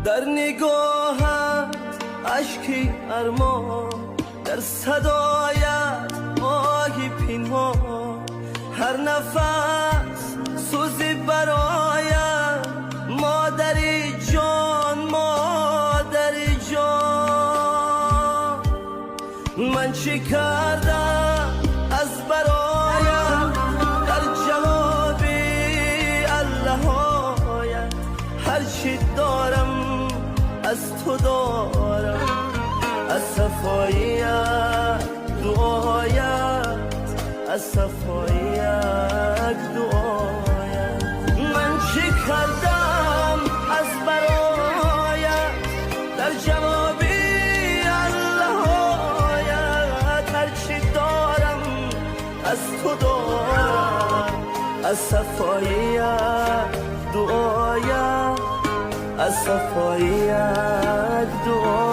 در نگاهت اشکی ارمان، در صدایت آهی پنهان، هر نفس سوزی برایم مادری جان، مادری جان. من چی کردم از برایم در جوابی اللهایم، هرچی دارم از تو دارم، از صفاییت دعایت، از صفاییت دعایت. من چی کردم از برایت در جوابی اللهایت، هرچی دارم از تو دارم، از صفاییت دعایت، از صفاییت دعایت.